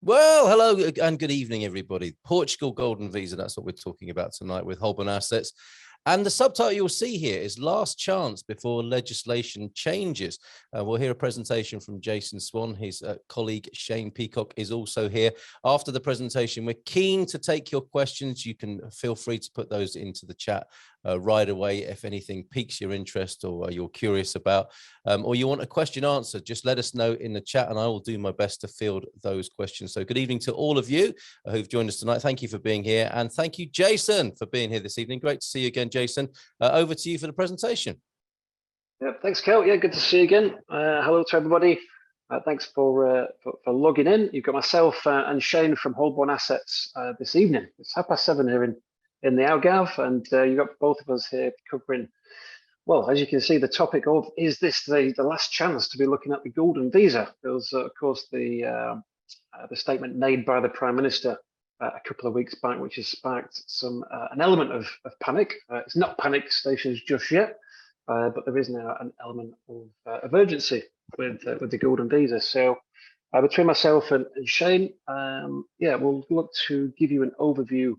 Well, hello and good evening, everybody. Portugal Golden Visa, that's what we're talking about tonight with Holborn Assets. And the subtitle you'll see here is Last Chance Before Legislation Changes. We'll hear a presentation from Jason Swan. His colleague Shane Peacock is also here. After the presentation, we're keen to take your questions. You can feel free to put those into the chat right away if anything piques your interest or you're curious about, or you want a question answered, just let us know in the chat and I will do my best to field those questions. So good evening to all of you who've joined us tonight. Thank you for being here, and thank you, Jason, for being here this evening. Great to see you again, Jason. Over to you for the presentation. Yeah, thanks, Kel. Yeah, good to see you again. Hello to everybody. Thanks for logging in. You've got myself and Shane from Holborn Assets this evening. It's 7:30 here in the Algarve, and you've got both of us here covering, well, as you can see, the topic of, is this the last chance to be looking at the Golden Visa? There was, of course, the statement made by the Prime Minister a couple of weeks back, which has sparked an element of panic. It's not panic stations just yet, but there is now an element of urgency with the Golden Visa. So between myself and Shane, yeah, we'll look to give you an overview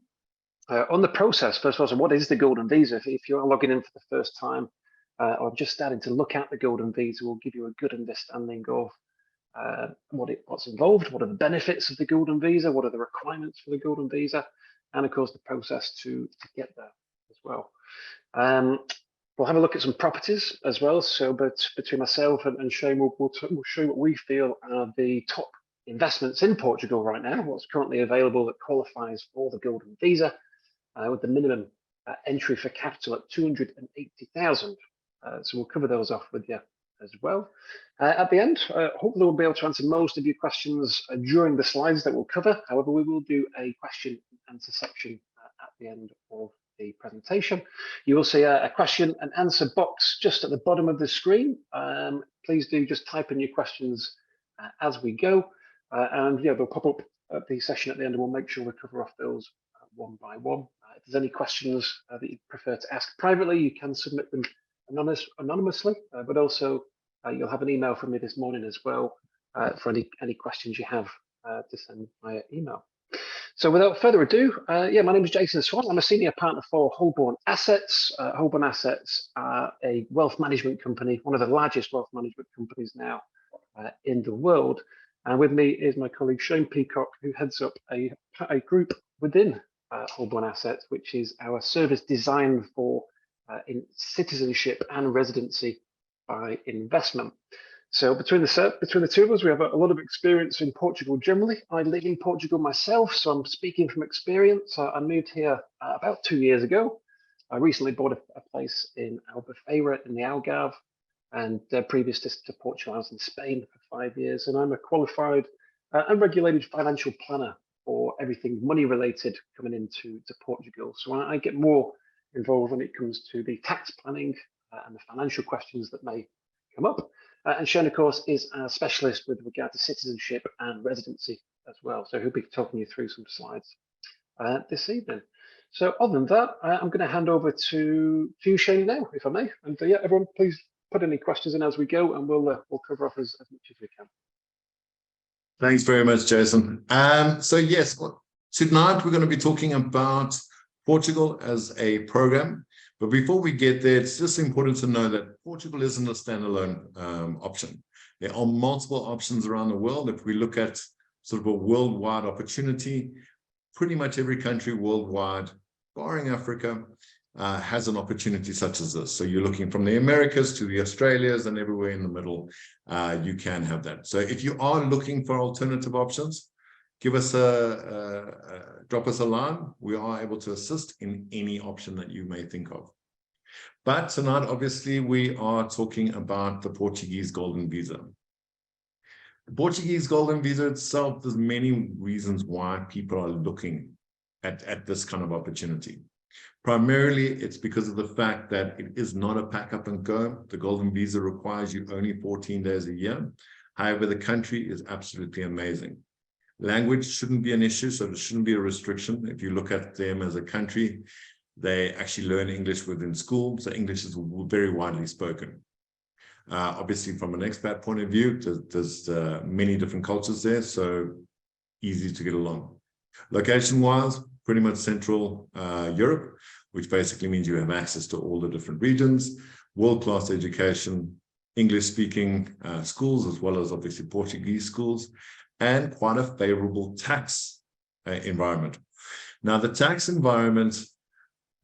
on the process. First of all, so what is the Golden Visa? If you're logging in for the first time or just starting to look at the Golden Visa, we'll give you a good understanding of what's involved, what are the benefits of the Golden Visa, what are the requirements for the Golden Visa, and of course the process to get there as well. We'll have a look at some properties as well. So, but between myself and Shane, we'll show you what we feel are the top investments in Portugal right now, what's currently available that qualifies for the Golden Visa, with the minimum entry for capital at 280,000. So we'll cover those off with you as well. At the end, hopefully we'll be able to answer most of your questions during the slides that we'll cover. However, we will do a question and answer section at the end of the presentation. You will see a question and answer box just at the bottom of the screen. Please do just type in your questions as we go. And yeah, they'll pop up at the session at the end, and we'll make sure we cover off those one by one. If there's any questions that you prefer to ask privately, you can submit them anonymously, but also you'll have an email from me this morning as well for any questions you have to send via email. So without further ado, yeah, my name is Jason Swan. I'm a senior partner for Holborn Assets. Holborn Assets are a wealth management company, one of the largest wealth management companies now in the world. And with me is my colleague Shane Peacock, who heads up a group within Holborn Assets, which is our service designed for in citizenship and residency by investment. So between the two of us, we have a lot of experience in Portugal generally. I live in Portugal myself, so I'm speaking from experience. I moved here about 2 years ago. I recently bought a place in Albufeira in the Algarve, and previous to Portugal, I was in Spain for 5 years, and I'm a qualified and regulated financial planner for everything money related coming into Portugal. So I get more involved when it comes to the tax planning and the financial questions that may come up. And Shane, of course, is a specialist with regard to citizenship and residency as well. So he'll be talking you through some slides this evening. So other than that, I'm going to hand over to you, Shane, now, if I may. And yeah, everyone, please put any questions in as we go, and we'll cover off as much as we can. Thanks very much, Jason. So yes, tonight we're going to be talking about Portugal as a program. But before we get there, it's just important to know that Portugal isn't a standalone option. There are multiple options around the world. If we look at sort of a worldwide opportunity, pretty much every country worldwide, barring Africa, has an opportunity such as this. So you're looking from the Americas to the Australias and everywhere in the middle, you can have that. So if you are looking for alternative options, give us drop us a line. We are able to assist in any option that you may think of. But tonight, obviously, we are talking about the Portuguese Golden Visa. The Portuguese Golden Visa itself, there's many reasons why people are looking at this kind of opportunity. Primarily, it's because of the fact that it is not a pack up and go. The Golden Visa requires you only 14 days a year. However, the country is absolutely amazing. Language shouldn't be an issue, so there shouldn't be a restriction. If you look at them as a country, they actually learn English within school, so English is very widely spoken. Obviously, from an expat point of view, there's many different cultures there, so easy to get along. Location-wise, pretty much Central Europe, which basically means you have access to all the different regions, world-class education, English-speaking schools, as well as obviously Portuguese schools, and quite a favorable tax environment. Now, the tax environment,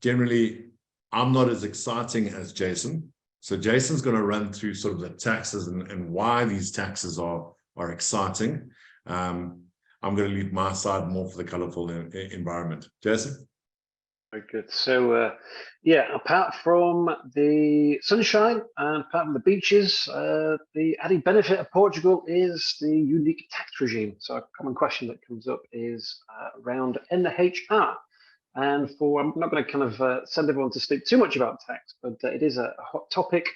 generally, I'm not as exciting as Jason. So Jason's going to run through sort of the taxes and why these taxes are exciting. I'm going to leave my side more for the colorful environment. Jason? Very good. So, yeah, apart from the sunshine and apart from the beaches, the added benefit of Portugal is the unique tax regime. So a common question that comes up is around NHR. And I'm not going to kind of send everyone to speak too much about tax, but it is a hot topic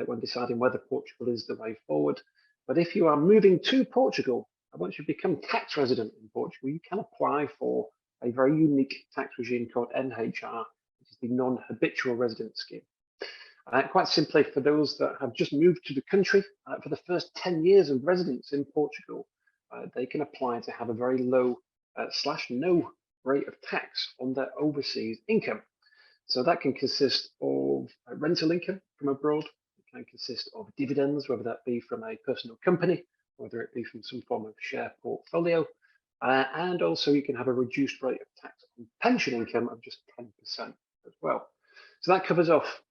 when deciding whether Portugal is the way forward. But if you are moving to Portugal, and once you become tax resident in Portugal, you can apply for a very unique tax regime called NHR, which is the non-habitual resident scheme. Quite simply, for those that have just moved to the country, for the first 10 years of residence in Portugal, they can apply to have a very low / no rate of tax on their overseas income. So that can consist of rental income from abroad. It can consist of dividends, whether that be from a personal company, whether it be from some form of share portfolio. And also you can have a reduced rate of tax on pension income of just 10% as well. So that covers off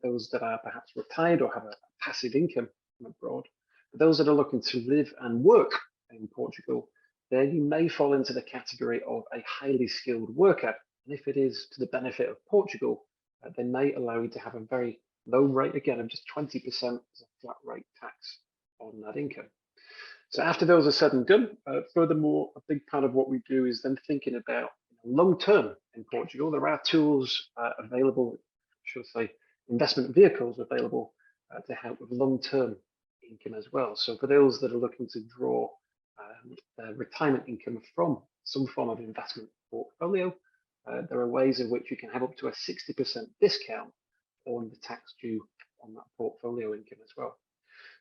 those that are perhaps retired or have a passive income from abroad. For those that are looking to live and work in Portugal, then you may fall into the category of a highly skilled worker. And if it is to the benefit of Portugal, they may allow you to have a very low rate, again, of just 20% as a flat rate tax on that income. So after those are said and done, furthermore, a big part of what we do is then thinking about long-term in Portugal. There are tools available, should I say, investment vehicles available to help with long-term income as well. So for those that are looking to draw retirement income from some form of investment portfolio, there are ways in which you can have up to a 60% discount on the tax due on that portfolio income as well.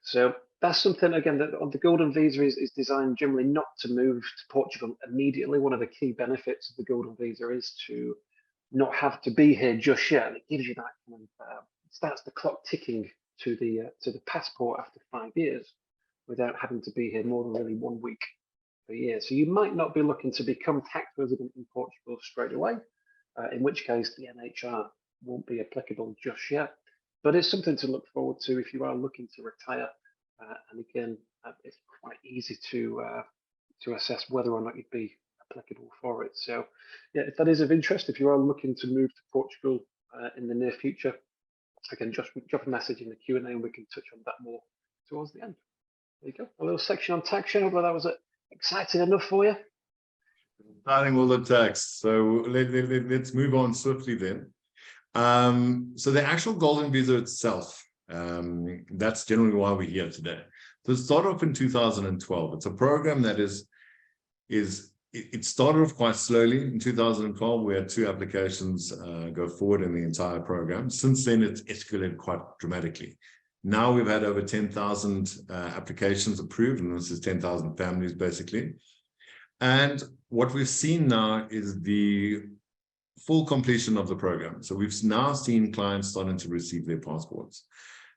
So that's something, again, that on the Golden Visa is designed generally not to move to Portugal immediately. One of the key benefits of the Golden Visa is to not have to be here just yet. It gives you that kind of, starts the clock ticking to the passport after 5 years without having to be here more than really 1 week per year. So you might not be looking to become tax resident in Portugal straight away, in which case the NHR won't be applicable just yet. But it's something to look forward to if you are looking to retire. And again, it's quite easy to assess whether or not you'd be applicable for it. So yeah, if that is of interest, if you are looking to move to Portugal in the near future, again, just drop a message in the Q&A and we can touch on that more towards the end. There you go, a little section on tax. Shane, whether that was exciting enough for you? Starting all the tax. So let's move on swiftly then. So the actual Golden Visa itself, that's generally why we're here today. So it started off in 2012. It's a program that it started off quite slowly. In 2012, we had 2 applications go forward in the entire program. Since then, it's escalated quite dramatically. Now we've had over 10,000 applications approved, and this is 10,000 families basically. And what we've seen now is the full completion of the program. So we've now seen clients starting to receive their passports.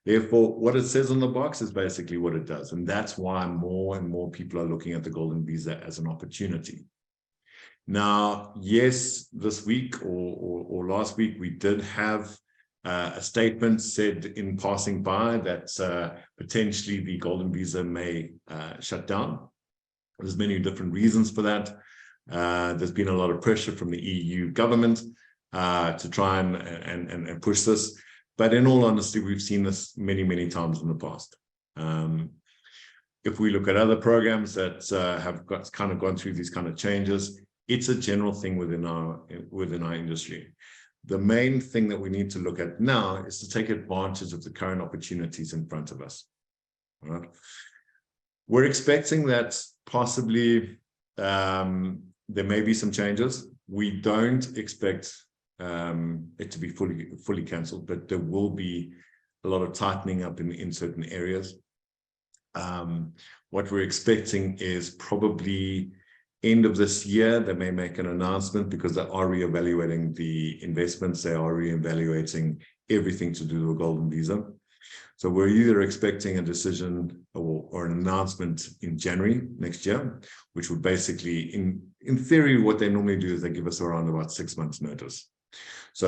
Therefore, what it says on the box is basically what it does. And that's why more and more people are looking at the Golden Visa as an opportunity. Now, yes, this week or last week, we did have a statement said in passing by that potentially the Golden Visa may shut down. There's many different reasons for that. There's been a lot of pressure from the EU government to try and push this. But in all honesty, we've seen this many, many times in the past. If we look at other programs that have kind of gone through these kind of changes, it's a general thing within our industry. The main thing that we need to look at now is to take advantage of the current opportunities in front of us. All right? We're expecting that possibly there may be some changes. We don't expect it to be fully cancelled, but there will be a lot of tightening up in certain areas. What we're expecting is probably End of this year, they may make an announcement because they are reevaluating the investments. They are reevaluating everything to do with Golden Visa. So we're either expecting a decision or an announcement in January next year, which would basically, in theory, what they normally do is they give us around about 6 months notice. So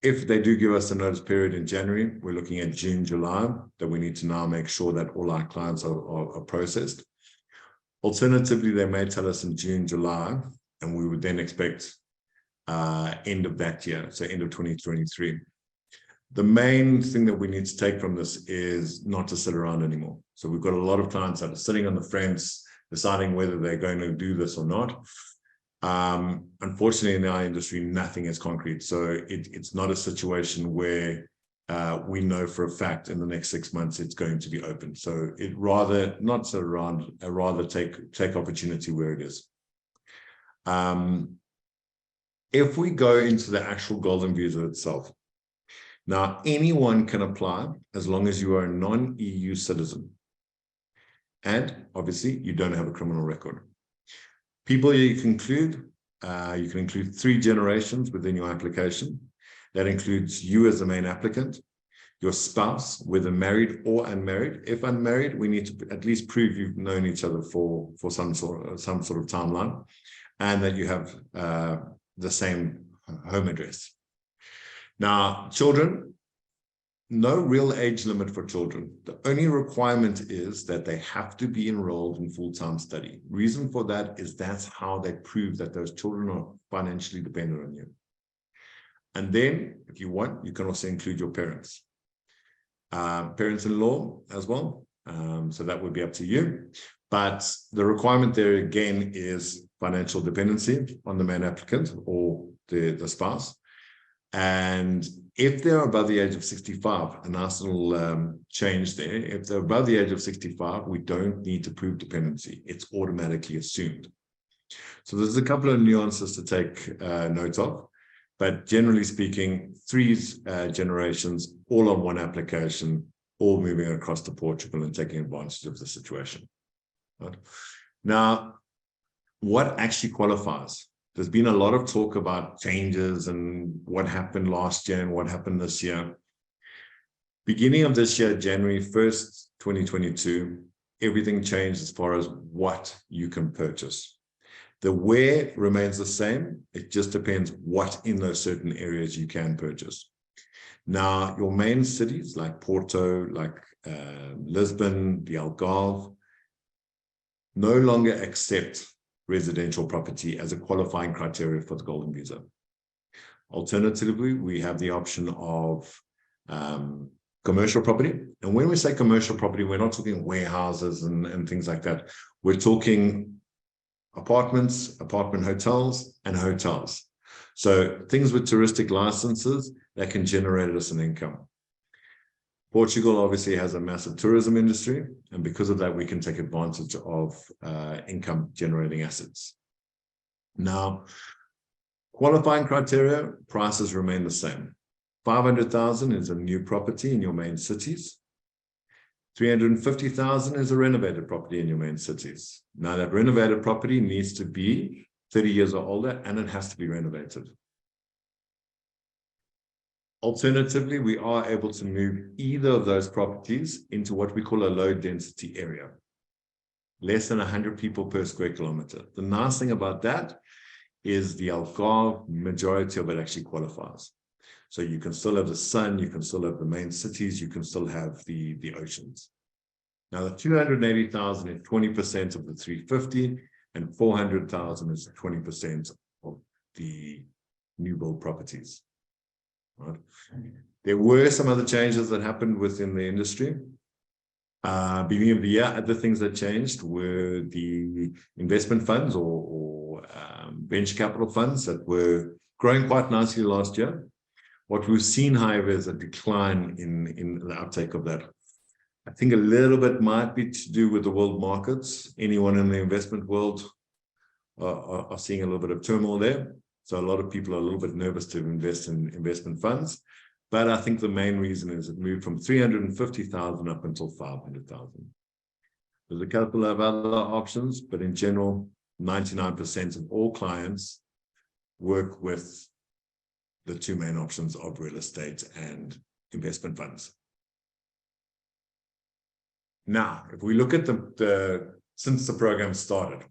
if they do give us a notice period in January, we're looking at June, July, that we need to now make sure that all our clients are processed. Alternatively, they may tell us in June, July, and we would then expect end of that year, so end of 2023. The main thing that we need to take from this is not to sit around anymore. So we've got a lot of clients that are sitting on the fence, deciding whether they're going to do this or not. Unfortunately, in our industry, nothing is concrete. So it's not a situation where we know for a fact in the next 6 months it's going to be open. So it rather not sit around, rather take opportunity where it is. If we go into the actual Golden Visa itself, now anyone can apply as long as you are a non-EU citizen. And obviously you don't have a criminal record. People you can include 3 generations within your application. That includes you as the main applicant, your spouse, whether married or unmarried. If unmarried, we need to at least prove you've known each other for some sort of timeline, and that you have the same home address. Now, children, no real age limit for children. The only requirement is that they have to be enrolled in full-time study. Reason for that is that's how they prove that those children are financially dependent on you. And then, if you want, you can also include your parents. Parents-in-law as well. So that would be up to you. But the requirement there again is financial dependency on the main applicant or the spouse. And if they're above the age of 65, a nice little change there. If they're above the age of 65, we don't need to prove dependency. It's automatically assumed. So there's a couple of nuances to take note of. But generally speaking, 3 generations, all on one application, all moving across to Portugal and taking advantage of the situation. Right? Now, what actually qualifies? There's been a lot of talk about changes and what happened last year and what happened this year. Beginning of this year, January 1st, 2022, everything changed as far as what you can purchase. The where remains the same. It just depends what in those certain areas you can purchase. Now, your main cities like Porto, like Lisbon, the Algarve, no longer accept residential property as a qualifying criteria for the Golden Visa. Alternatively, we have the option of commercial property. And when we say commercial property, we're not talking warehouses and things like that. We're talking apartments, apartment hotels, and hotels. So things with touristic licenses that can generate us an income. Portugal obviously has a massive tourism industry, and because of that, we can take advantage of income generating assets. Now, qualifying criteria, prices remain the same. 500,000 is a new property in your main cities. 350,000 is a renovated property in your main cities. Now, that renovated property needs to be 30 years or older, and it has to be renovated. Alternatively, we are able to move either of those properties into what we call a low density area, less than 100 people per square kilometer. The nice thing about that is the Algarve, majority of it actually qualifies. So you can still have the sun, you can still have the main cities, you can still have the oceans. Now, the 280,000 is 20% of the 350, and 400,000 is 20% of the new build properties. Right. There were some other changes that happened within the industry. Beginning of the year, other things that changed were the investment funds or venture capital funds that were growing quite nicely last year. What we've seen, however, is a decline in the uptake of that. I think a little bit might be to do with the world markets. Anyone in the investment world are seeing a little bit of turmoil there. So a lot of people are a little bit nervous to invest in investment funds. But I think the main reason is it moved from 350,000 up until 500,000. There's a couple of other options, but in general, 99% of all clients work with the two main options of real estate and investment funds. Now, if we look at since the program started,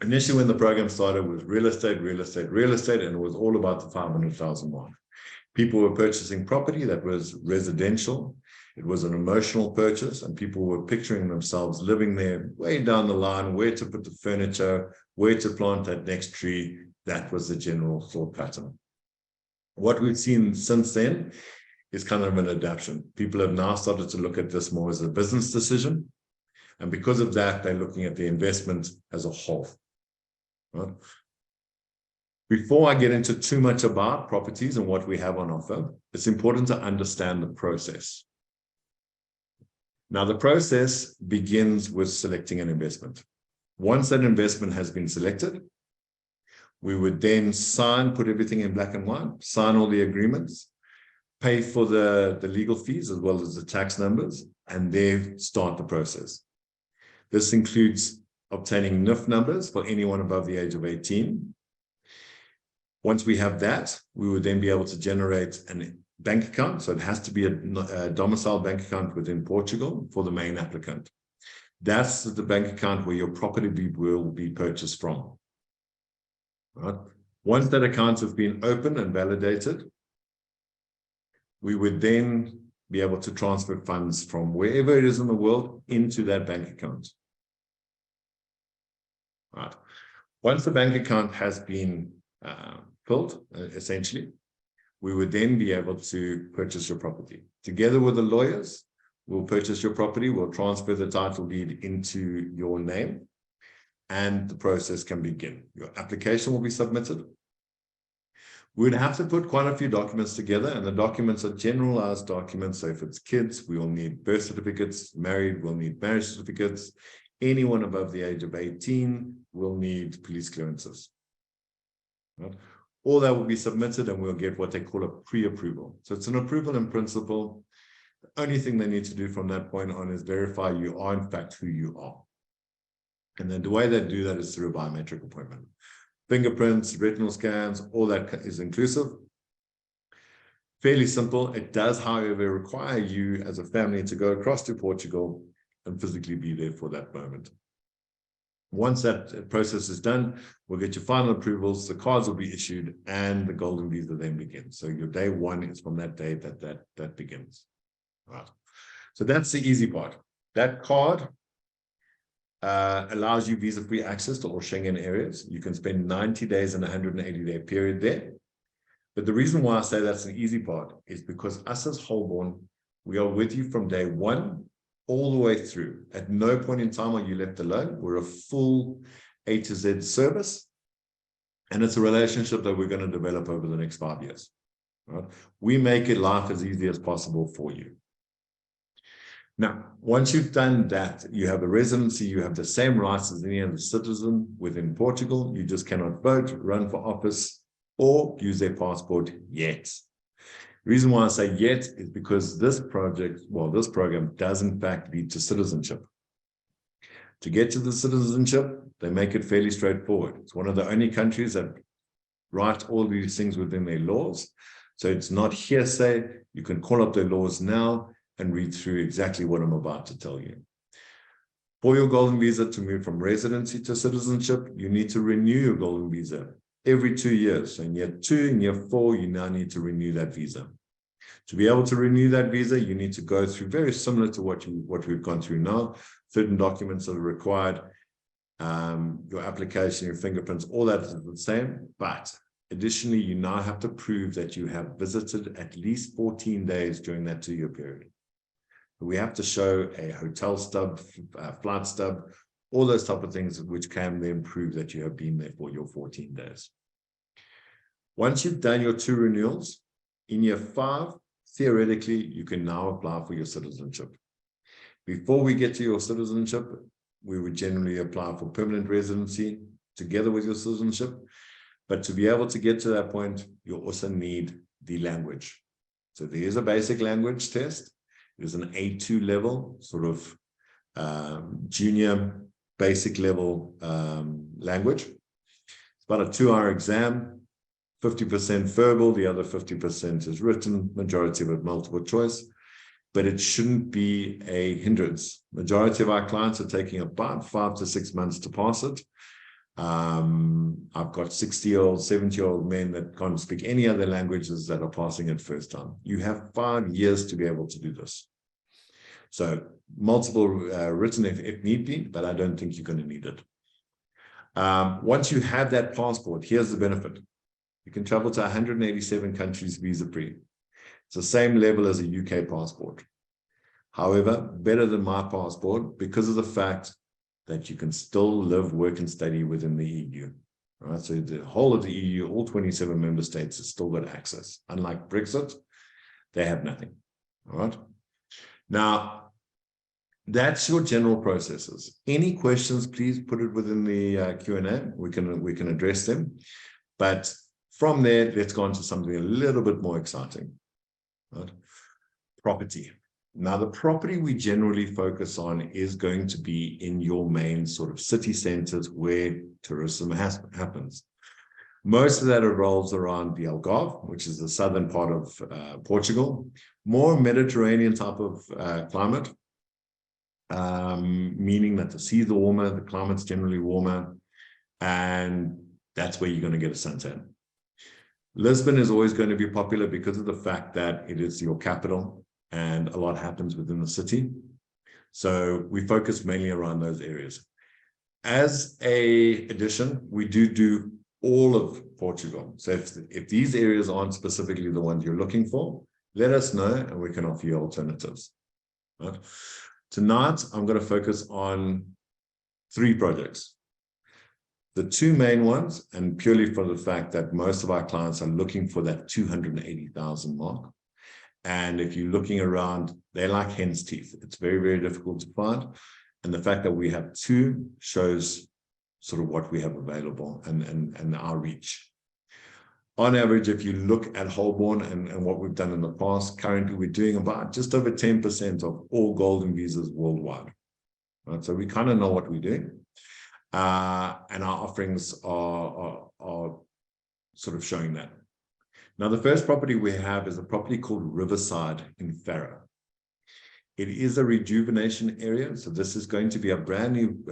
initially when the program started was real estate, and it was all about the 500,000 mark. People were purchasing property that was residential. It was an emotional purchase, and people were picturing themselves living there way down the line, where to put the furniture, where to plant that next tree. That was the general thought pattern. What we've seen since then is kind of an adaptation. People have now started to look at this more as a business decision. And because of that, they're looking at the investment as a whole. Right? Before I get into too much about properties and what we have on offer, it's important to understand the process. Now, the process begins with selecting an investment. Once that investment has been selected, we would then sign, put everything in black and white, sign all the agreements, pay for the legal fees as well as the tax numbers, and then start the process. This includes obtaining NIF numbers for anyone above the age of 18. Once we have that, we would then be able to generate a bank account. So it has to be a domicile bank account within Portugal for the main applicant. That's the bank account where your property will be purchased from. Right? Once that account has been opened and validated, we would then be able to transfer funds from wherever it is in the world into that bank account. Right. Once the bank account has been filled, essentially, we would then be able to purchase your property. Together with the lawyers, we'll purchase your property, we'll transfer the title deed into your name, and the process can begin. Your application will be submitted. We'd have to put quite a few documents together, and the documents are generalized documents. So if it's kids, we will need birth certificates. Married, we'll need marriage certificates. Anyone above the age of 18 will need police clearances. Right? All that will be submitted, and we'll get what they call a pre-approval. So it's an approval in principle. The only thing they need to do from that point on is verify you are in fact who you are. And then the way they do that is through a biometric appointment. Fingerprints, retinal scans, all that is inclusive. Fairly simple. It does, however, require you as a family to go across to Portugal and physically be there for that moment. Once that process is done, we'll get your final approvals, the cards will be issued, and the Golden Visa then begins. So your day one is from that day that begins. Right. So that's the easy part. That card allows you visa-free access to all Schengen areas. You can spend 90 days and 180-day period there. But the reason why I say that's an easy part is because us as Holborn, we are with you from day one all the way through. At no point in time are you left alone. We're a full A to Z service, and it's a relationship that we're going to develop over the next 5 years. Right? We make it life as easy as possible for you. Now, once you've done that, you have a residency, you have the same rights as any other citizen within Portugal. You just cannot vote, run for office, or use their passport yet. The reason why I say yet is because this program does in fact lead to citizenship. To get to the citizenship, they make it fairly straightforward. It's one of the only countries that write all these things within their laws. So it's not hearsay. You can call up their laws now and read through exactly what I'm about to tell you. For your Golden Visa to move from residency to citizenship, you need to renew your Golden Visa every 2 years. So in year 2 and year 4, you now need to renew that visa. To be able to renew that visa, you need to go through very similar to what we've gone through now. Certain documents are required, your application, your fingerprints, all that is the same. But additionally, you now have to prove that you have visited at least 14 days during that 2-year period. We have to show a hotel stub, a flight stub, all those type of things which can then prove that you have been there for your 14 days. Once you've done your 2 renewals, in year 5, theoretically, you can now apply for your citizenship. Before we get to your citizenship, we would generally apply for permanent residency together with your citizenship. But to be able to get to that point, you also need the language. So there is a basic language test. There's an A2 level, sort of junior, basic level language. It's about a 2-hour exam, 50% verbal, the other 50% is written, majority of it multiple choice, but it shouldn't be a hindrance. Majority of our clients are taking about 5 to 6 months to pass it. I've got 60-year-old, 70-year-old men that can't speak any other languages that are passing it first time. You have 5 years to be able to do this. So multiple written if need be, but I don't think you're going to need it. Once you have that passport, here's the benefit. You can travel to 187 countries visa-free. It's the same level as a UK passport. However, better than my passport because of the fact that you can still live, work, and study within the EU. All right, so the whole of the EU, all 27 member states, have still got access. Unlike Brexit, they have nothing. All right. Now, that's your general processes. Any questions, please put it within the Q&A. We can address them. But from there, let's go on to something a little bit more exciting. Right? Property. Now, the property we generally focus on is going to be in your main sort of city centers where tourism happens. Most of that revolves around the Algarve, which is the southern part of Portugal, more Mediterranean type of climate, meaning that the seas are warmer, the climate's generally warmer, and that's where you're going to get a suntan. Lisbon is always going to be popular because of the fact that it is your capital and a lot happens within the city. So we focus mainly around those areas. As a addition, we do all of Portugal. So if these areas aren't specifically the ones you're looking for, let us know and we can offer you alternatives. Right? Tonight, I'm going to focus on 3 projects. The 2 main ones, and purely for the fact that most of our clients are looking for that 280,000 mark. And if you're looking around, they're like hen's teeth. It's very, very difficult to find. And the fact that we have 2 shows sort of what we have available and our reach. On average, if you look at Holborn and what we've done in the past, currently we're doing about just over 10% of all golden visas worldwide. Right? So we kind of know what we're doing. And our offerings are sort of showing that. Now, the first property we have is a property called Riverside in Farrow. It is a rejuvenation area. So this is going to be a brand new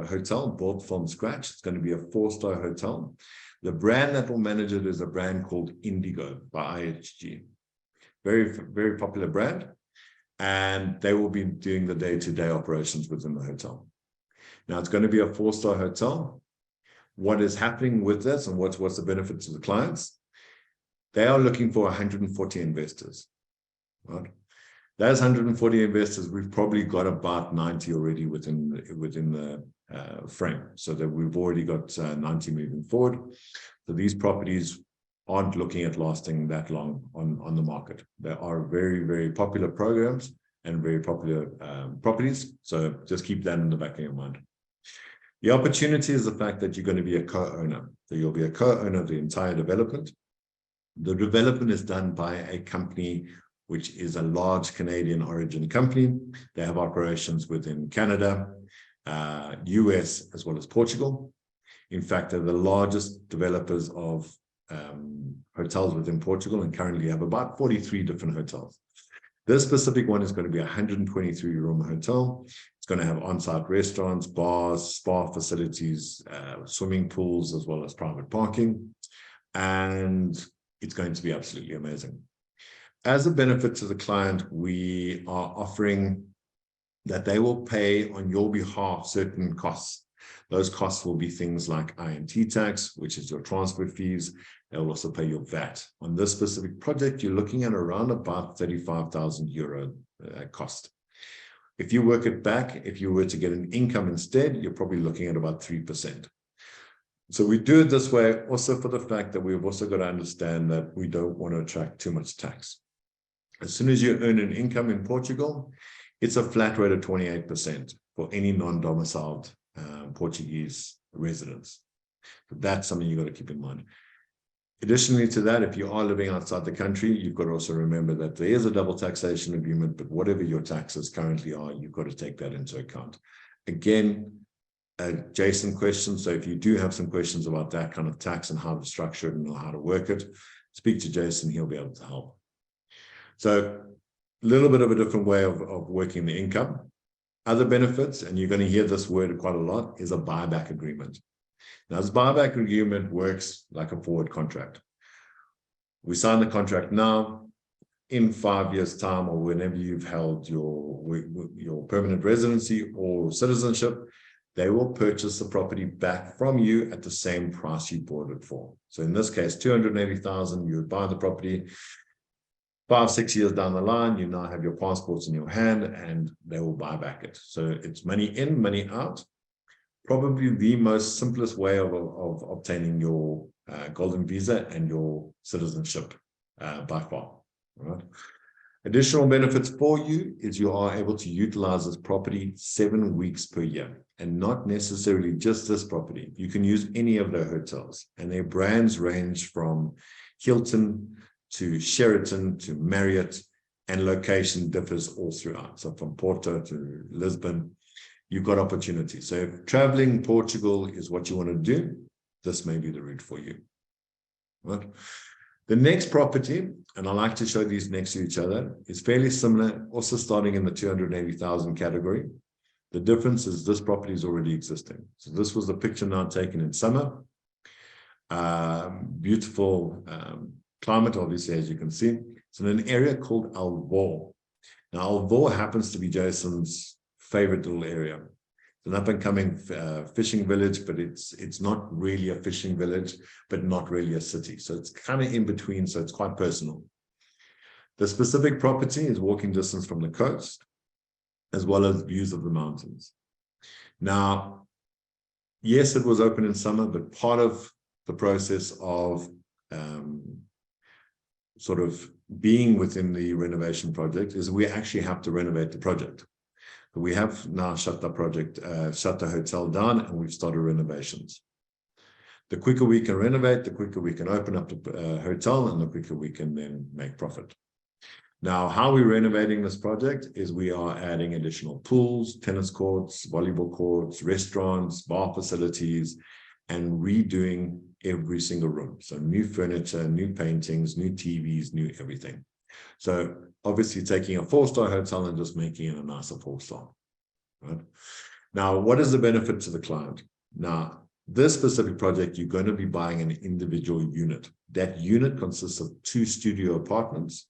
hotel built from scratch. It's going to be a 4-star hotel. The brand that will manage it is a brand called Indigo by IHG. Very, very popular brand. And they will be doing the day-to-day operations within the hotel. Now, it's going to be a 4-star hotel. What is happening with this and what's the benefit to the clients? They are looking for 140 investors. Right? Those 140 investors, we've probably got about 90 already within the frame, so that we've already got 90 moving forward. So these properties aren't looking at lasting that long on the market. There are very, very popular programs and very popular properties. So just keep that in the back of your mind. The opportunity is the fact that you're going to be a co-owner. So you'll be a co-owner of the entire development. The development is done by a company which is a large Canadian origin company. They have operations within Canada, US, as well as Portugal. In fact, they're the largest developers of hotels within Portugal and currently have about 43 different hotels. This specific one is going to be a 123-room hotel. It's going to have on-site restaurants, bars, spa facilities, swimming pools, as well as private parking. And it's going to be absolutely amazing. As a benefit to the client, we are offering that they will pay on your behalf certain costs. Those costs will be things like INT tax, which is your transport fees. They will also pay your VAT. On this specific project, you're looking at around about 35,000 euro cost. If you work it back, if you were to get an income instead, you're probably looking at about 3%. So we do it this way also for the fact that we've also got to understand that we don't want to attract too much tax. As soon as you earn an income in Portugal, it's a flat rate of 28% for any non-domiciled Portuguese residents. But that's something you've got to keep in mind. Additionally to that, if you are living outside the country, you've got to also remember that there is a double taxation agreement, but whatever your taxes currently are, you've got to take that into account. Again, Jason questions. So if you do have some questions about that kind of tax and how to structure it and how to work it, speak to Jason, he'll be able to help. So a little bit of a different way of working the income. Other benefits, and you're going to hear this word quite a lot, is a buyback agreement. Now, this buyback agreement works like a forward contract. We sign the contract now. In 5 years' time, or whenever you've held your permanent residency or citizenship, they will purchase the property back from you at the same price you bought it for. So in this case, 280,000, you would buy the property. 5-6 years down the line, you now have your passports in your hand and they will buy back it. So it's money in, money out. Probably the most simplest way of obtaining your golden visa and your citizenship by far. Right. Additional benefits for you is you are able to utilize this property 7 weeks per year, and not necessarily just this property. You can use any of their hotels, and their brands range from Hilton to Sheraton to Marriott, and location differs all throughout. So from Porto to Lisbon, you've got opportunities. So if traveling Portugal is what you want to do, this may be the route for you. Right. The next property, and I like to show these next to each other, is fairly similar, also starting in the 280,000 category. The difference is this property is already existing. So this was the picture now taken in summer. Beautiful climate, obviously, as you can see. It's in an area called Holborn. Now, Holborn happens to be Jason's favorite little area. An up-and-coming fishing village, but it's not really a fishing village, but not really a city. So it's kind of in between, so it's quite personal. The specific property is walking distance from the coast, as well as views of the mountains. Now, yes, it was open in summer, but part of the process of sort of being within the renovation project is we actually have to renovate the project. We have now shut the project, shut the hotel down, and we've started renovations. The quicker we can renovate, the quicker we can open up the hotel, and the quicker we can then make profit. Now, how we're renovating this project is we are adding additional pools, tennis courts, volleyball courts, restaurants, bar facilities, and redoing every single room. So new furniture, new paintings, new TVs, new everything. So obviously taking a 4-star hotel and just making it a nicer 4-star. Right? Now, what is the benefit to the client? Now, this specific project, you're going to be buying an individual unit. That unit consists of 2 studio apartments,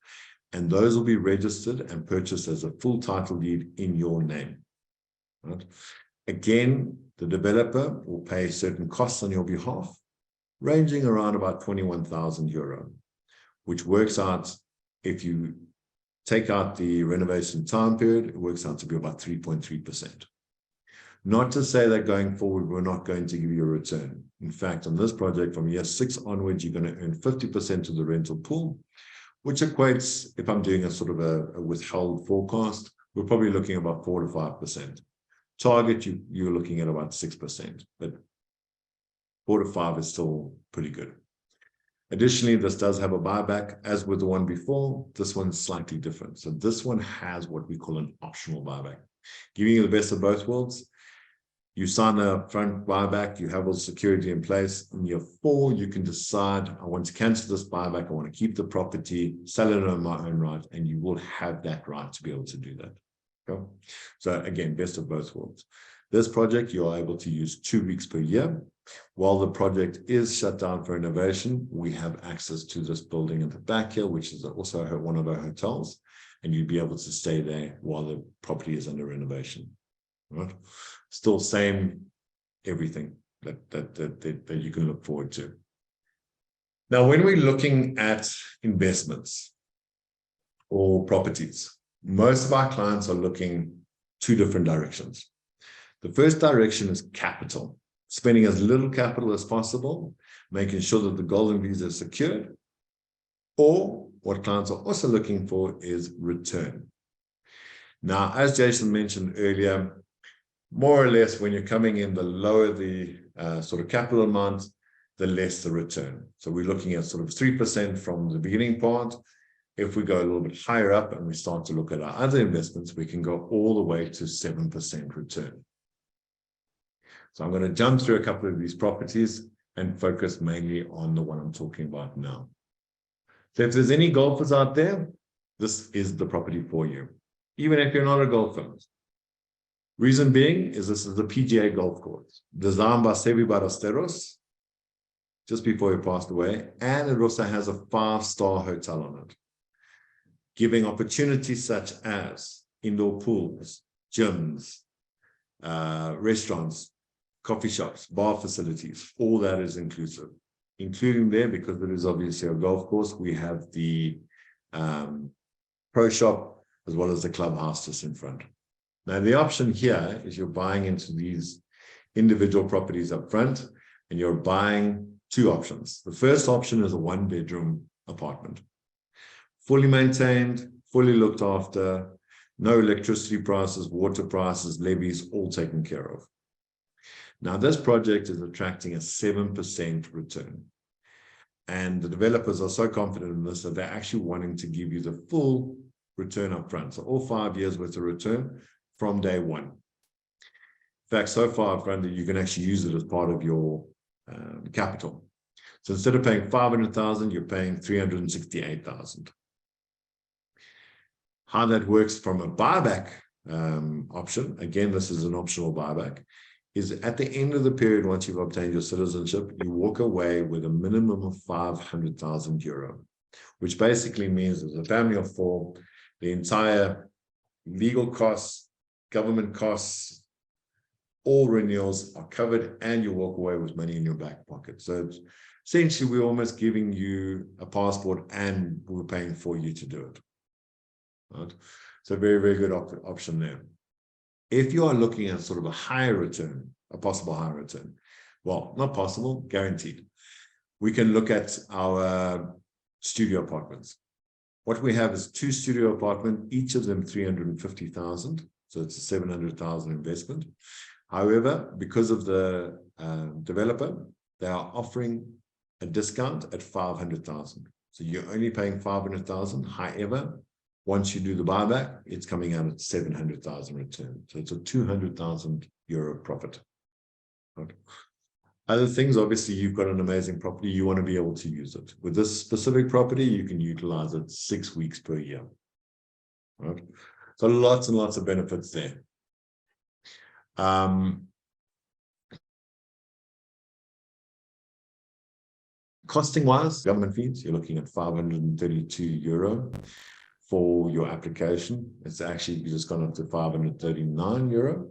and those will be registered and purchased as a full title deed in your name. Right? Again, the developer will pay certain costs on your behalf, ranging around about 21,000 euro, which works out, if you take out the renovation time period, it works out to be about 3.3%. Not to say that going forward, we're not going to give you a return. In fact, on this project, from year 6 onwards, you're going to earn 50% of the rental pool, which equates, if I'm doing a sort of a withheld forecast, we're probably looking at about 4 to 5%. Target, you're looking at about 6%, but 4 to 5 is still pretty good. Additionally, this does have a buyback, as with the one before. This one's slightly different. So this one has what we call an optional buyback, giving you the best of both worlds. You sign a front buyback, you have all the security in place. In year 4, you can decide, I want to cancel this buyback, I want to keep the property, sell it on my own right, and you will have that right to be able to do that. Okay? So again, best of both worlds. This project, you are able to use 2 weeks per year. While the project is shut down for renovation, we have access to this building at the back here, which is also one of our hotels, and you'd be able to stay there while the property is under renovation. Right? Still same everything that you can look forward to. Now, when we're looking at investments or properties, most of our clients are looking 2 different directions. The first direction is capital. Spending as little capital as possible, making sure that the golden visa is secured, or what clients are also looking for is return. Now, as Jason mentioned earlier, more or less when you're coming in, the lower the sort of capital amount, the less the return. So we're looking at sort of 3% from the beginning part. If we go a little bit higher up and we start to look at our other investments, we can go all the way to 7% return. So I'm going to jump through a couple of these properties and focus mainly on the one I'm talking about now. So if there's any golfers out there, this is the property for you, even if you're not a golfer. Reason being is this is the PGA golf course, designed by Sevi Ballesteros just before he passed away, and it also has a 5-star hotel on it, giving opportunities such as indoor pools, gyms, restaurants, coffee shops, bar facilities. All that is inclusive, including there, because it is obviously a golf course, we have the pro shop as well as the clubhouse just in front. Now, the option here is you're buying into these individual properties up front, and you're buying 2 options. The first option is a 1-bedroom apartment, fully maintained, fully looked after, no electricity prices, water prices, levies, all taken care of. Now, this project is attracting a 7% return. And the developers are so confident in this that they're actually wanting to give you the full return up front. So all 5 years worth of return from day one. In fact, so far up front that you can actually use it as part of your capital. So instead of paying 500,000, you're paying 368,000. How that works from a buyback option, again, this is an optional buyback, is at the end of the period, once you've obtained your citizenship, you walk away with a minimum of 500,000 euro, which basically means as a family of 4, the entire legal costs, government costs, all renewals are covered, and you walk away with money in your back pocket. So it's, essentially, we're almost giving you a passport and we're paying for you to do it. Right? So very, very good option there. If you are looking at sort of a higher return, a possible higher return, well, not possible, guaranteed, we can look at our studio apartments. What we have is 2 studio apartments, each of them 350,000. So it's a 700,000 investment. However, because of the developer, they are offering a discount at 500,000. So you're only paying 500,000. However, once you do the buyback, it's coming out at 700,000 return. So it's a 200,000 euro profit. Okay. Other things, obviously, you've got an amazing property. You want to be able to use it. With this specific property, you can utilize it 6 weeks per year. Right? So lots and lots of benefits there. Costing wise, government fees, you're looking at 532 euro for your application. It's actually just gone up to 539 euro.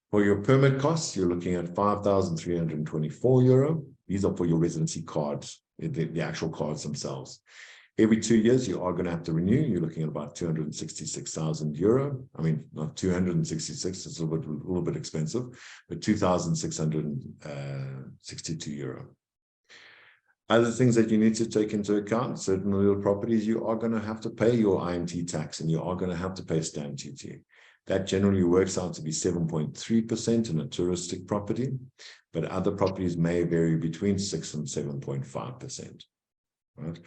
For your permit costs, you're looking at 5,324 euro. These are for your residency cards, the actual cards themselves. Every 2 years, you are going to have to renew. You're looking at about 266,000 euro. I mean, not 266, it's a little bit expensive, but 2,662 euro. Other things that you need to take into account, certain real properties, you are going to have to pay your IMT tax, and you are going to have to pay stamp duty. That generally works out to be 7.3% in a touristic property, but other properties may vary between 6 and 7.5%. Right?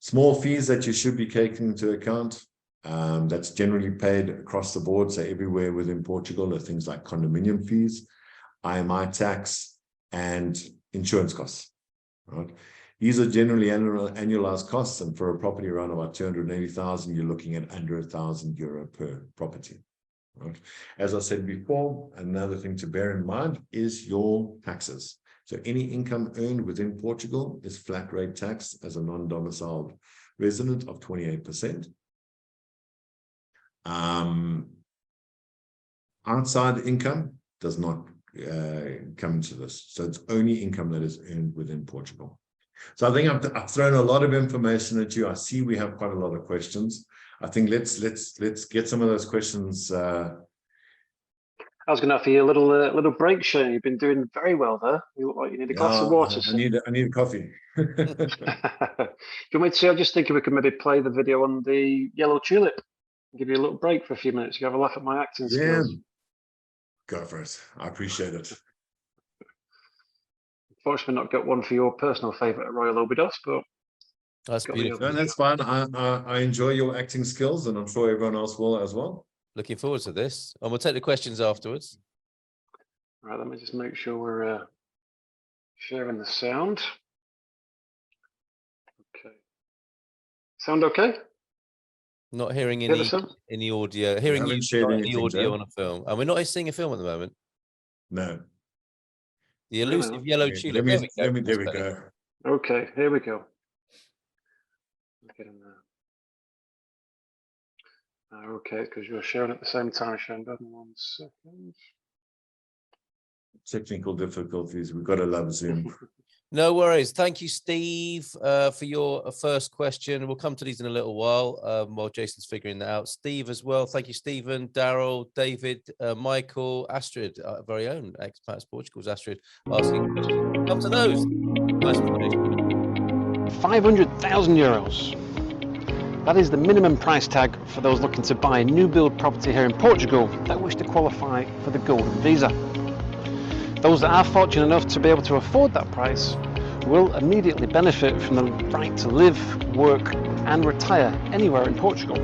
Small fees that you should be taking into account, that's generally paid across the board. So everywhere within Portugal are things like condominium fees, IMI tax, and insurance costs. Right? These are generally annualized costs, and for a property around about 280,000, you're looking at under 1,000 euro per property. Right? As I said before, another thing to bear in mind is your taxes. So any income earned within Portugal is flat rate tax as a non-domiciled resident of 28%. Outside income does not come into this. So it's only income that is earned within Portugal. So I think I've thrown a lot of information at you. I see we have quite a lot of questions. I think let's get some of those questions. I was going to offer you a little break, Shane. You've been doing very well there. You look like you need a glass of water. I need a coffee. Do you want me to? I'm just thinking we could maybe play the video on the yellow tulip and give you a little break for a few minutes. You have a laugh at my acting skills. Go for it. I appreciate it. Unfortunately, not got one for your personal favourite at Royal Obidos, but that's beautiful. No, that's fine. I enjoy your acting skills, and I'm sure everyone else will as well. Looking forward to this, and we'll take the questions afterwards. Right, let me just make sure we're sharing the sound. Okay. Sound okay? Not hearing Hear the any sound? audio. Hearing you, haven't shared not any anything, audio Joe. on a film. And we're not seeing a film at the moment. No. The elusive yellow tulip. There we That's go. better. Okay, here we go. Get in there. Okay, because you're sharing at the same time, Shane. 1 second. Technical difficulties. We've got to love Zoom. No worries. Thank you, Steve, for your first question. We'll come to these in a little while Jason's figuring that out. Steve as well. Thank you, Stephen, Daryl, David, Michael, Astrid, our very own Expats Portugal's Astrid, asking questions. Come to those. Nice one. 500,000 euros. That is the minimum price tag for those looking to buy a new build property here in Portugal that wish to qualify for the Golden Visa. Those that are fortunate enough to be able to afford that price will immediately benefit from the right to live, work and retire anywhere in Portugal.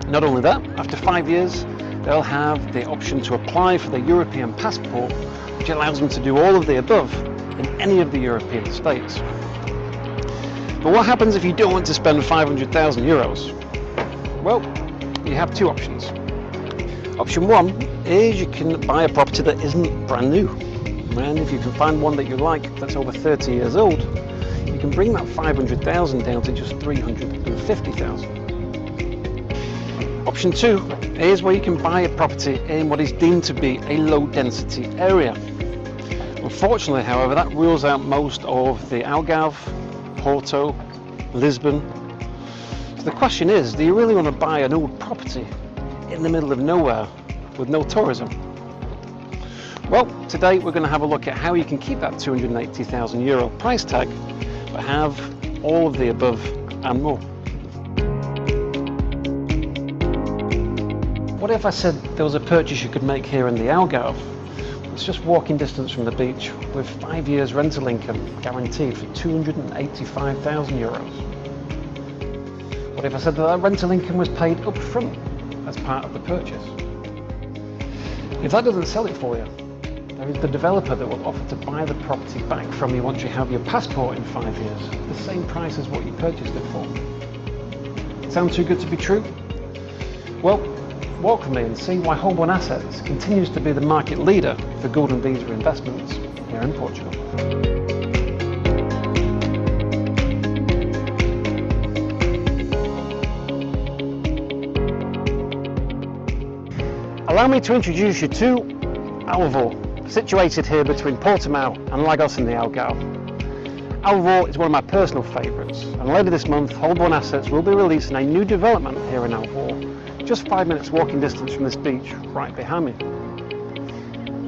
Not only that, after 5 years, they'll have the option to apply for the European passport, which allows them to do all of the above in any of the European states. But what happens if you don't want to spend 500,000 euros? Well, you have two options. Option one is you can buy a property that isn't brand new. And if you can find one that you like that's over 30 years old, you can bring that 500,000 down to just 350,000. Option two is where you can buy a property in what is deemed to be a low density area. Unfortunately, however, that rules out most of the Algarve, Porto, Lisbon. So the question is, do you really want to buy an old property in the middle of nowhere with no tourism? Well, today we're going to have a look at how you can keep that 280,000 euro price tag, but have all of the above and more. What if I said there was a purchase you could make here in the Algarve? It's just walking distance from the beach with 5 years rental income guaranteed for 285,000 euros. What if I said that rental income was paid up front as part of the purchase? If that doesn't sell it for you, there is the developer that will offer to buy the property back from you once you have your passport in 5 years, the same price as what you purchased it for. Sound too good to be true? Well, walk with me and see why Holborn Assets continues to be the market leader for Golden Visa investments here in Portugal. Allow me to introduce you to Alvor, situated here between Portimao and Lagos in the Algarve. Alvor is one of my personal favourites, and later this month Holborn Assets will be releasing a new development here in Alvor, just 5 minutes walking distance from this beach right behind me.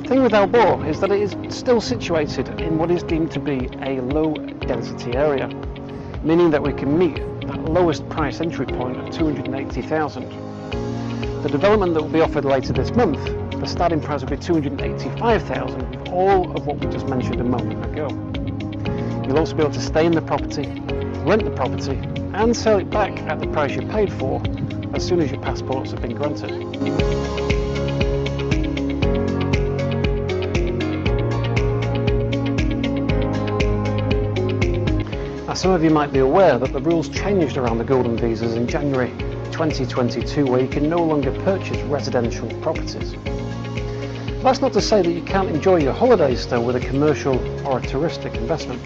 The thing with Alvor is that it is still situated in what is deemed to be a low density area, meaning that we can meet that lowest price entry point of 280,000. The development that will be offered later this month, the starting price will be 285,000 with all of what we just mentioned a moment ago. You'll also be able to stay in the property, rent the property and sell it back at the price you paid for as soon as your passports have been granted. Now, some of you might be aware that the rules changed around the Golden Visas in January 2022, where you can no longer purchase residential properties. That's not to say that you can't enjoy your holidays still with a commercial or a touristic investment.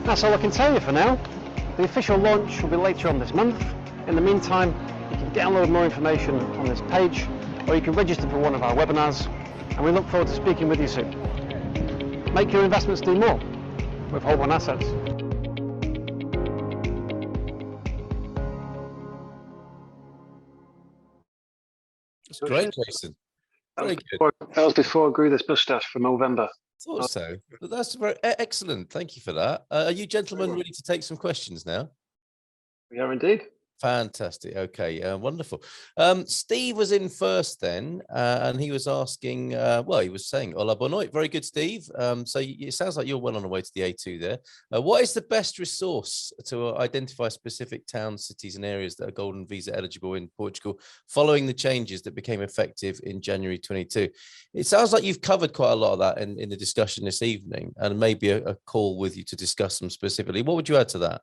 That's all I can tell you for now. The official launch will be later on this month. In the meantime, you can download more information on this page, or you can register for one of our webinars, and we look forward to speaking with you soon. Make your investments do more with Holborn Assets. That's great, Jason. Very good. That was before I grew this moustache for November. Thought so. But that's very excellent. Thank you for that. Are you gentlemen ready to take some questions now? We are indeed. Fantastic. Okay, wonderful. Steve was in first then, and he was asking, well, he was saying, Hola, boa noite. Very good, Steve. So it sounds like you're well on the way to the A2 there. What is the best resource to identify specific towns, cities, and areas that are Golden Visa eligible in Portugal following the changes that became effective in January 22? It sounds like you've covered quite a lot of that in the discussion this evening, and maybe a call with you to discuss them specifically. What would you add to that?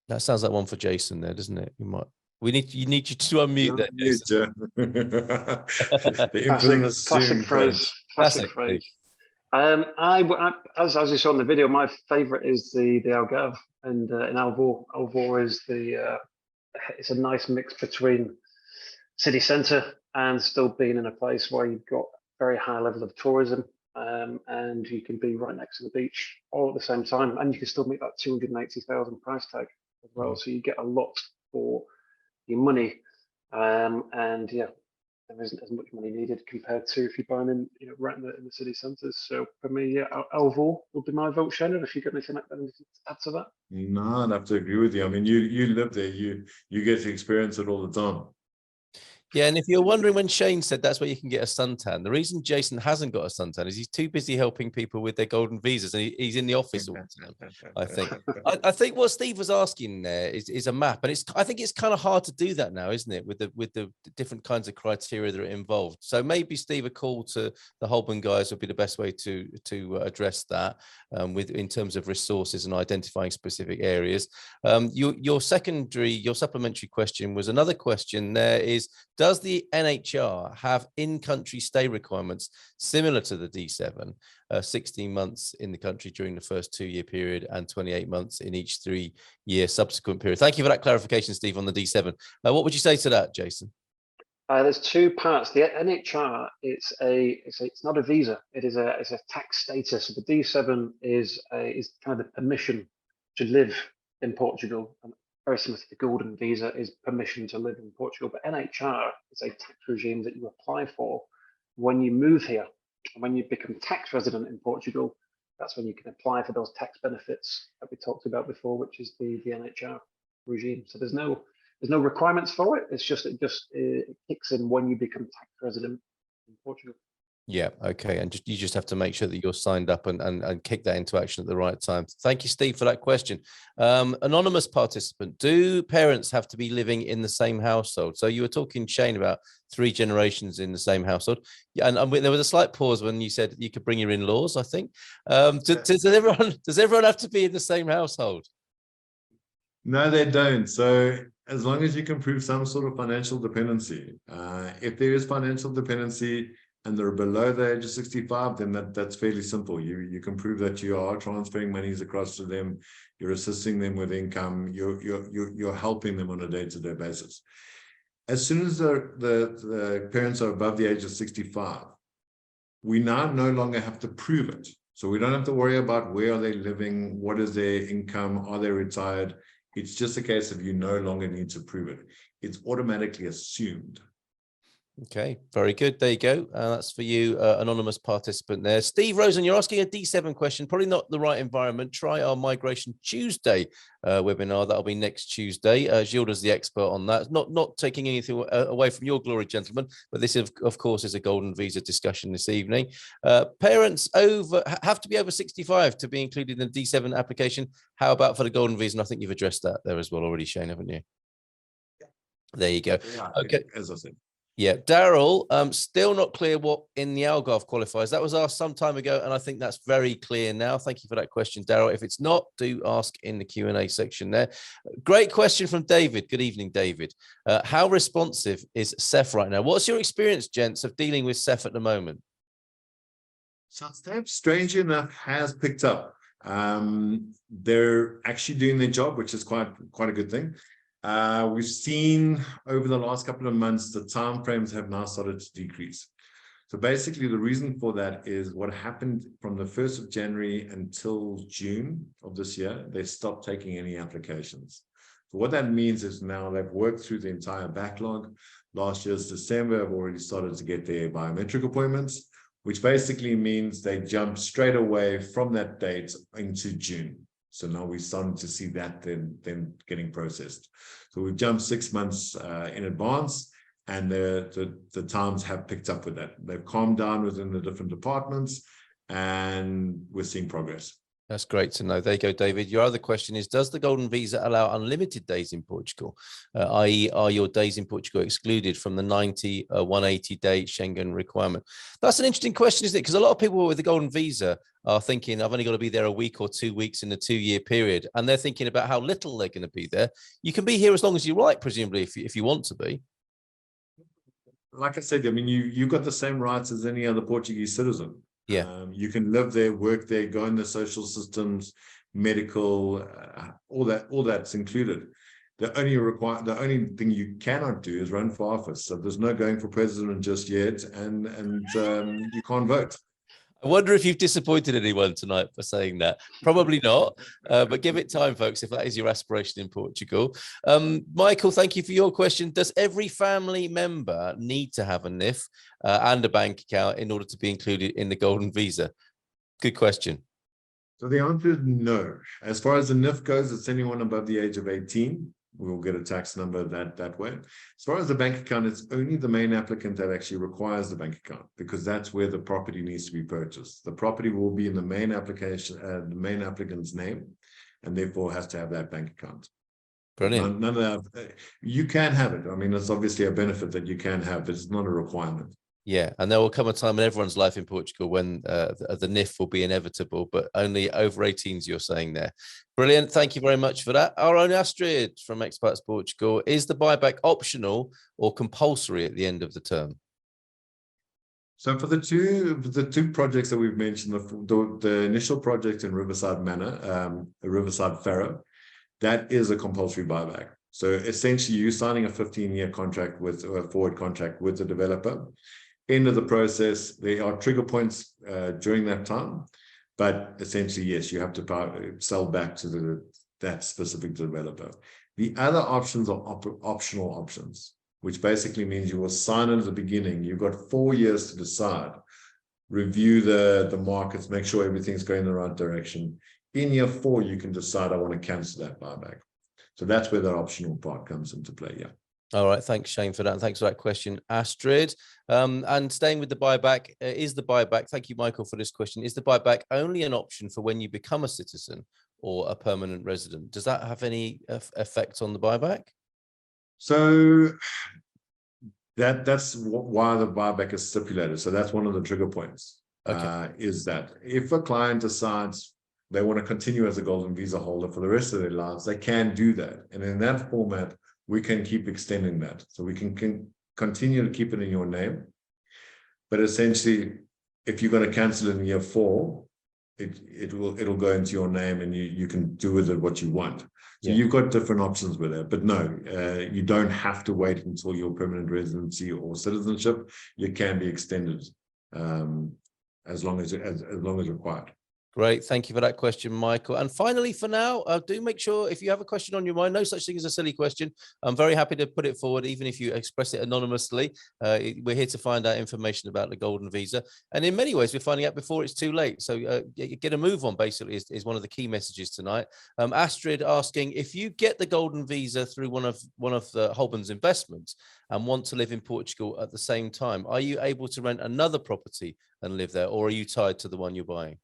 That sounds like one for Jason there, doesn't it? You need you to unmute there, Jason. Classic phrase. Classic phrase. As you saw in the video, my favourite is the Algarve, and in Alvor. Alvor is it's a nice mix between city centre and still being in a place where you've got very high level of tourism, and you can be right next to the beach all at the same time, and you can still meet that 280,000 price tag as well. So you get a lot for your money, and yeah, there isn't as much money needed compared to if you're buying in, right in the city centres. So for me, yeah, Alvor would be my vote. Shannon, if you got anything to add to that? No, I'd have to agree with you. I mean, you live there, you get to experience it all the time. Yeah, and if you're wondering when Shane said that's where you can get a suntan, the reason Jason hasn't got a suntan is he's too busy helping people with their golden visas, and he's in the office all the time. I think. I think what Steve was asking there is a map, and I think it's kind of hard to do that now, isn't it? With the different kinds of criteria that are involved. So maybe Steve, a call to the Holborn guys would be the best way to address that in terms of resources and identifying specific areas. Your supplementary question was another question. There is, does the NHR have in-country stay requirements similar to the D7, 16 months in the country during the first 2-year period and 28 months in each 3-year subsequent period? Thank you for that clarification, Steve, on the D7. What would you say to that, Jason? There's two parts. The NHR, it's not a visa. It's a tax status. So the D7 is kind of the permission to live in Portugal, and very similar to the Golden Visa is permission to live in Portugal. But NHR is a tax regime that you apply for when you move here. And when you become tax resident in Portugal, that's when you can apply for those tax benefits that we talked about before, which is the NHR regime. So there's no requirements for it. It's just it kicks in when you become tax resident in Portugal. Yeah, okay, and you just have to make sure that you're signed up and kick that into action at the right time. Thank you, Steve, for that question. Anonymous participant, do parents have to be living in the same household? So you were talking, Shane, about 3 generations in the same household. Yeah, and there was a slight pause when you said you could bring your in-laws, I think. Does everyone have to be in the same household? No, they don't. So as long as you can prove some sort of financial dependency, if there is financial dependency and they're below the age of 65, then that's fairly simple. You can prove that you are transferring monies across to them, you're assisting them with income, you're helping them on a day-to-day basis. As soon as the parents are above the age of 65, we now no longer have to prove it. So we don't have to worry about where are they living, what is their income, are they retired. It's just a case of you no longer need to prove it. It's automatically assumed. Okay, very good. There you go. That's for you, anonymous participant there. Steve Rosen, you're asking a D7 question, probably not the right environment. Try our Migration Tuesday webinar. That'll be next Tuesday. Gilda's the expert on that. Not taking anything away from your glory, gentlemen, but this, of course, is a Golden Visa discussion this evening. Parents have to be over 65 to be included in the D7 application. How about for the Golden Visa? And I think you've addressed that there as well already, Shane, haven't you? Yeah. There you go. Yeah, okay. As I said. Yeah, Daryl, still not clear what in the Algarve qualifies. That was asked some time ago, and I think that's very clear now. Thank you for that question, Daryl. If it's not, do ask in the Q&A section there. Great question from David. Good evening, David. How responsive is CEF right now? What's your experience, gents, of dealing with CEF at the moment? So CEF, strangely enough, has picked up. They're actually doing their job, which is quite a good thing. We've seen over the last couple of months, the timeframes have now started to decrease. So basically, the reason for that is what happened from the 1st of January until June of this year, they stopped taking any applications. So what that means is now they've worked through the entire backlog. Last year's December have already started to get their biometric appointments, which basically means they jumped straight away from that date into June. So now we're starting to see that then getting processed. So we've jumped 6 months in advance, and the times have picked up with that. They've calmed down within the different departments, and we're seeing progress. That's great to know. There you go, David. Your other question is, does the Golden Visa allow unlimited days in Portugal? I.e., are your days in Portugal excluded from the 90, 180-day Schengen requirement? That's an interesting question, isn't it? Because a lot of people with the Golden Visa are thinking, I've only got to be there a week or 2 weeks in a 2-year period. And they're thinking about how little they're going to be there. You can be here as long as you like, presumably, if you want to be. Like I said, I mean, you've got the same rights as any other Portuguese citizen. Yeah. You can live there, work there, go in the social systems, medical, all that's included. The only thing you cannot do is run for office. So there's no going for president just yet, and you can't vote. I wonder if you've disappointed anyone tonight for saying that. Probably not, but give it time, folks, if that is your aspiration in Portugal. Michael, thank you for your question. Does every family member need to have a NIF and a bank account in order to be included in the Golden Visa? Good question. So the answer is no. As far as the NIF goes, it's anyone above the age of 18. We will get a tax number that way. As far as the bank account, it's only the main applicant that actually requires the bank account, because that's where the property needs to be purchased. The property will be in the main application, the main applicant's name, and therefore has to have that bank account. Brilliant. None of that. You can have it. I mean, it's obviously a benefit that you can have, but it's not a requirement. Yeah, and there will come a time in everyone's life in Portugal when the NIF will be inevitable, but only over 18s, you're saying there. Brilliant. Thank you very much for that. Our own Astrid from Expats Portugal, is the buyback optional or compulsory at the end of the term? So for the two projects that we've mentioned, the initial project in Riverside Manor, Riverside Farrow, that is a compulsory buyback. So essentially, you're signing a 15-year contract with a forward contract with the developer. End of the process, there are trigger points during that time, but essentially, yes, you have to sell back to that specific developer. The other options are optional options, which basically means you will sign it at the beginning. You've got 4 years to decide, review the markets, make sure everything's going in the right direction. In year 4, you can decide, I want to cancel that buyback. So that's where the optional part comes into play. Yeah. All right. Thanks, Shane, for that. And thanks for that question, Astrid. And staying with the buyback, is the buyback, thank you, Michael, for this question. Is the buyback only an option for when you become a citizen or a permanent resident? Does that have any effect on the buyback? So that's why the buyback is stipulated. So that's one of the trigger points. Okay. Is that if a client decides they want to continue as a Golden Visa holder for the rest of their lives, they can do that. And in that format, we can keep extending that. So we can continue to keep it in your name. But essentially, if you're going to cancel in year 4, it'll go into your name, and you can do with it what you want. So you've got different options with it. But no, you don't have to wait until your permanent residency or citizenship. You can be extended as long as required. Great. Thank you for that question, Michael. And finally, for now, do make sure if you have a question on your mind, no such thing as a silly question. I'm very happy to put it forward, even if you express it anonymously. We're here to find out information about the Golden Visa. And in many ways, we're finding out before it's too late. So get a move on, basically, is one of the key messages tonight. Astrid asking, if you get the Golden Visa through one of the Holborn's investments and want to live in Portugal at the same time, are you able to rent another property and live there, or are you tied to the one you're buying?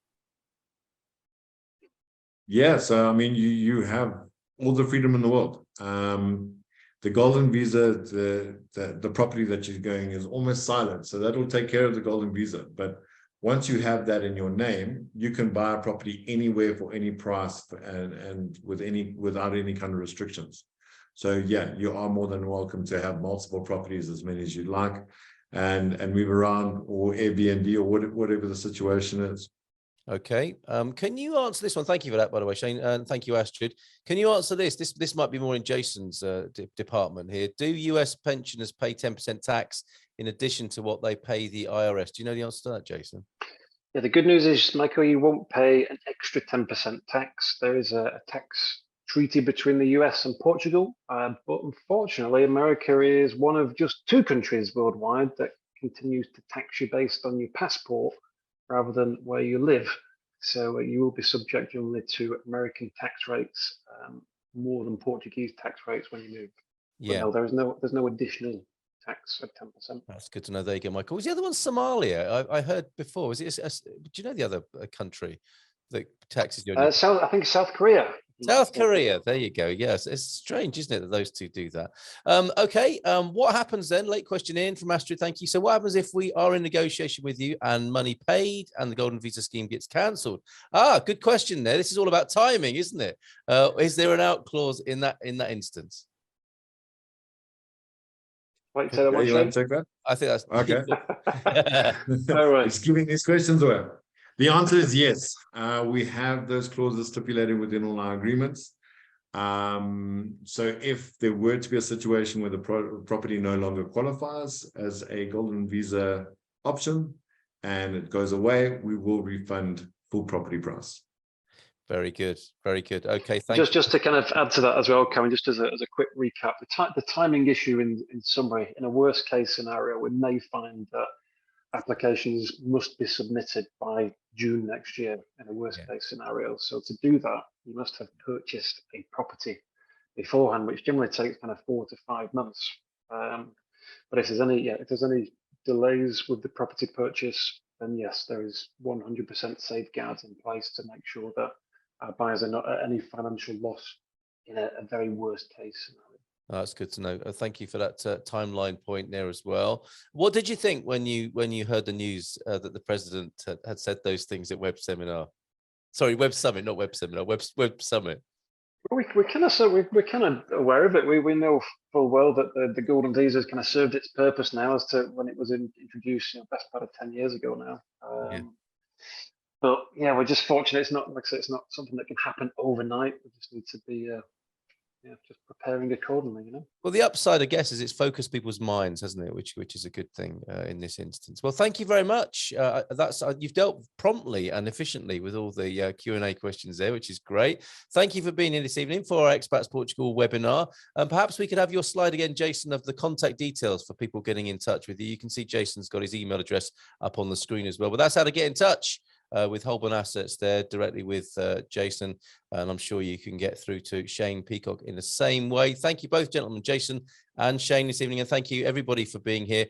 Yeah, so I mean, you have all the freedom in the world. The Golden Visa, the property that you're going is almost silent, so that will take care of the Golden Visa. But once you have that in your name, you can buy a property anywhere for any price and without any kind of restrictions. So yeah, you are more than welcome to have multiple properties, as many as you'd like, and move around, or Airbnb, or whatever the situation is. Okay. Can you answer this one? Thank you for that, by the way, Shane. And thank you, Astrid. Can you answer this? This might be more in Jason's department here. Do US pensioners pay 10% tax in addition to what they pay the IRS? Do you know the answer to that, Jason? Yeah, the good news is, Michael, you won't pay an extra 10% tax. There is a tax treaty between the US and Portugal, but unfortunately, America is one of just 2 countries worldwide that continues to tax you based on your passport rather than where you live. So you will be subject only to American tax rates, more than Portuguese tax rates when you move. But Yeah. no, there's no additional tax of 10%. That's good to know. There you go, Michael. Was the other one Somalia? I heard before. Was it? Do you know the other country that taxes you? I think South Korea. South Korea. There you go. Yes, it's strange, isn't it, that those two do that? Okay. What happens then? Late question in from Astrid. Thank you. So, what happens if we are in negotiation with you and money paid and the Golden Visa scheme gets cancelled? Good question. There. This is all about timing, isn't it? Is there an out clause in that instance? Wait, say that one, you want to take that? I think that's okay. All right. It's giving these questions away. The answer is yes. We have those clauses stipulated within all our agreements. So if there were to be a situation where the property no longer qualifies as a Golden Visa option and it goes away, we will refund full property price. Very good. Very good. Okay. Thank you. Just to kind of add to that as well, Karen, just as a quick recap, the timing issue in summary, in a worst case scenario, we may find that applications must be submitted by June next year in a worst case scenario. So to do that, you must have purchased a property beforehand, which generally takes kind of 4 to 5 months. But if there's any delays with the property purchase, then yes, there is 100% safeguards in place to make sure that our buyers are not at any financial loss in a very worst case scenario. That's good to know. Thank you for that timeline point there as well. What did you think when you heard the news that the president had said those things at Web Seminar? Sorry, Web Summit, not Web Seminar. Web Summit. We're kind of aware of it. We know full well that the Golden Visa has kind of served its purpose now as to when it was introduced, best part of 10 years ago now. But yeah, we're just fortunate. It's not, like I say, it's not something that can happen overnight. We just need to be just preparing accordingly, Well, the upside, I guess, is it's focused people's minds, hasn't it? Which is a good thing in this instance. Well, thank you very much. You've dealt promptly and efficiently with all the Q&A questions there, which is great. Thank you for being here this evening for our Expats Portugal webinar. And perhaps we could have your slide again, Jason, of the contact details for people getting in touch with you. You can see Jason's got his email address up on the screen as well. But that's how to get in touch with Holborn Assets there, directly with Jason, and I'm sure you can get through to Shane Peacock in the same way. Thank you both, gentlemen, Jason and Shane, this evening, and thank you everybody for being here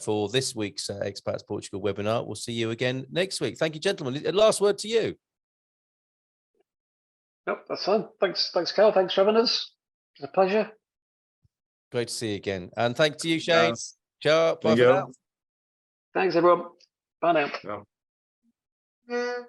for this week's Expats Portugal webinar. We'll see you again next week. Thank you, gentlemen. Last word to you. Yep, that's fine. Thanks, Carl. Thanks for having us. It's a pleasure. Great to see you again, and thanks to you, Shane. Ciao. Bye Thank for you. now. Thanks, everyone. Bye now. Yeah.